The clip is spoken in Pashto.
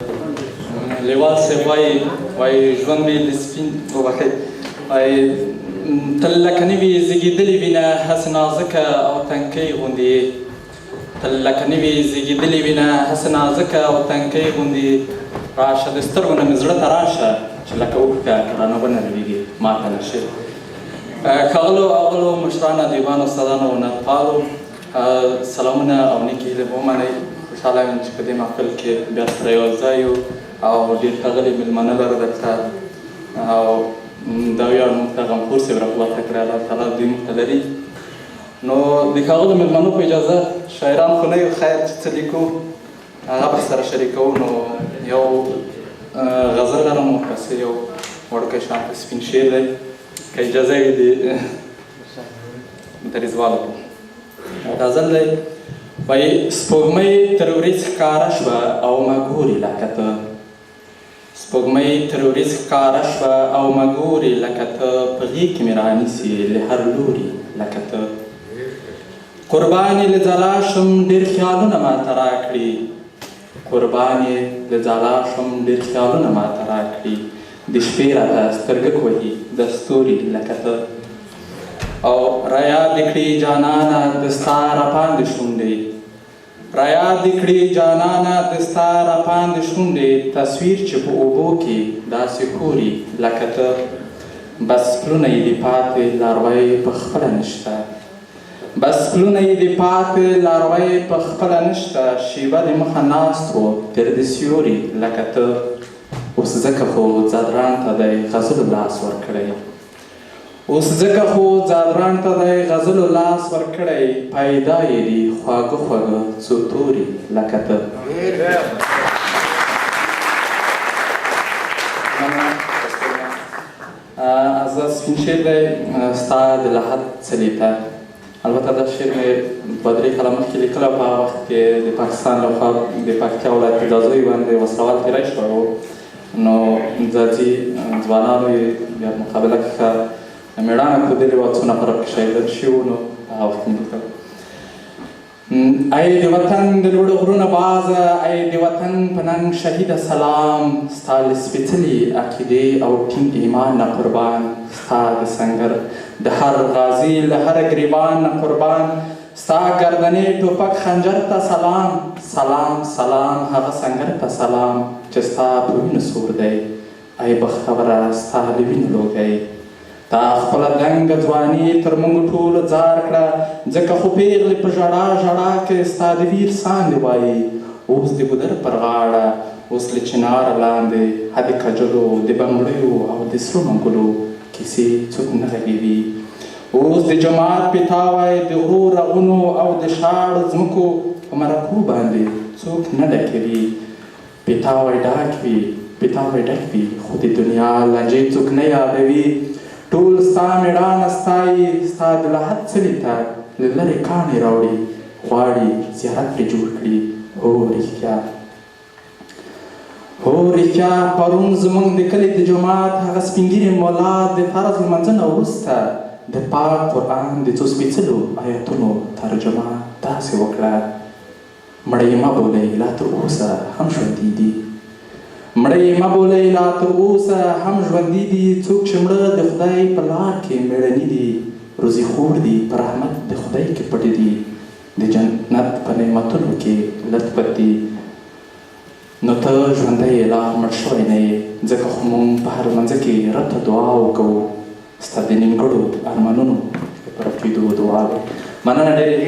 لیوال صاحب وایي ژوند مې د سپین وبخښئ وایي تل لکه نوې زېږېدلې وینه هسې نازکه او تنکۍ غوندې تل لکه نوې زېږېدلې وینه هسې نازکه او تنکۍ غوندې راشه د سترګو نه مې زړه ته راشه چې لکه اوښکه رانه ونرمېږي ما ته نه شي. ښاغلو اغلو مشرانو ادیبانو استادانو هنرپالو سلامونه او نیکې هیلې به ومنئ. خوشحاله یم چې په دې محفل کې بیا سره یو ځای یو او ډېر ښاغلي مېلمانه لرو درته او دا ویاړ موږ ته غمخور صاحب راپورته کړی الله تعالی دوی موږ ته لري. نو د ښاغلو مېلمنو په اجازه شاعران خو نه یو خیر چې څه لیکو هغه به سره شریکوو. نو یو غزل لرم ورپسې یو وړوکی شانته سپین شعر دی که اجازه وي د دریځوالو غزل دی. وایي سپوږمۍ تر ورېځ ښکاره شوه او ما ګورې لکه ته سپوږمۍ تر ورېځ ښکاره شوه او ما ګورې لکه ته په غېږ کې مې رانیسې له هر لوري لکه ته قربان یې له ځلا شم ډېر خیالونه ماته راکړي قربان یې له ځلا شم ډېر خیالونه ماته راکړي د شپې راته سترګک وهي د ستوري لکه ته او رایاد دې کړي جانانه د ستا راپاندې شونډې رایاد دې کړي جانانه د ستا راپاندې شونډې تصویر چې په اوبو کې داسې کوري لکه ته بس پلونه یې دې پاتې لاروی په خپله نشته بس پلونه یې دې پاتې لاروی په خپله نشته شیبه د مخه ناست و تر د سیوري لکه ته اوس ځکه خو ځدران ته دی غزلو لاس ورکړی اوس ځکه خو زعفران ته دی غزلو لاس ورکړی پیدا یې دي خواږه خواږه څو توري لکه ته. از سپین شعر دی ستا د لحد څلیته البته دا شعر مې دوه درې کاله مخکې لیکلی په هغه وخت کې د پاکستان لخوا د پکتیا ولایت په ځاځیو باندې وسلوال تېری شوی و نو ځاځي ځوانانو یې بیا مقابله کې ښه مېړانه ښودلې وه څو نفره پکې شهیدان شوي وو نو هغه وخت مې لیکل. ای د وطن د لوړو غرونه بازه ای د وطن په ننګ شهیده سلام ستا له سپېڅلې عقیدې او ټینګ ایمان نه قربان ستا د سنګر د هر غازي له هره ګریبان نه قربان ستا ګردنې ټوپک خنجر ته سلام سلام سلام هغه سنګر ته سلام چې ستا په وینو سور دی ای بختوره ستا له وینو لوګی تا خپله دنګه ځواني تر موږ ټولو ځار کړه ځکه خو پېغلې په ژړا ژړا کې ستا د ویر ساندې وایي اوس د ګودر پر غاړه اوس له چناره لاندې هدې کجلو د بنګړیو او د سرو منګلو کیسې څوک نه غږېږي اوس د جماعت پیتاوی د غرو رغونو او د شاړو ځمکو په مرکو باندې څوک نه ډکوي پیتاوی ډک وي خو د دنیا لنجې څوک نه یادوي ټول ستا مېړانه ستایي ستا د لحد څلي ته له لرې کاڼې راوړي غواړي زیارت پرې جوړ کړي هو رښتیا پرون زموږ د کلي د جومات هغه سپین ږیرې ملا د فرض لمانځه نه وروسته د پاک قرآن د څو سپېڅلو آیتونو ترجمه داسې وکړه مړی مه بولئ لا تر اوسه هم ژوندي دي مړی مه بولئ لا تر اوسه هم ژوندي دي څوک چې مړه د خدای په لار کې مېړني دي روزي خور دي په رحمت د خدای کې پټ دي د جنت په نعمتونو کې لت پت دي نو ته ژوندی یې لا مړ شوی نه یې ځکه خو مونږ په هر لمانځه کې رب ته دعا وکوو ستا د نیمګړو ارمانونو په رفیدو دعا مننه ډېرې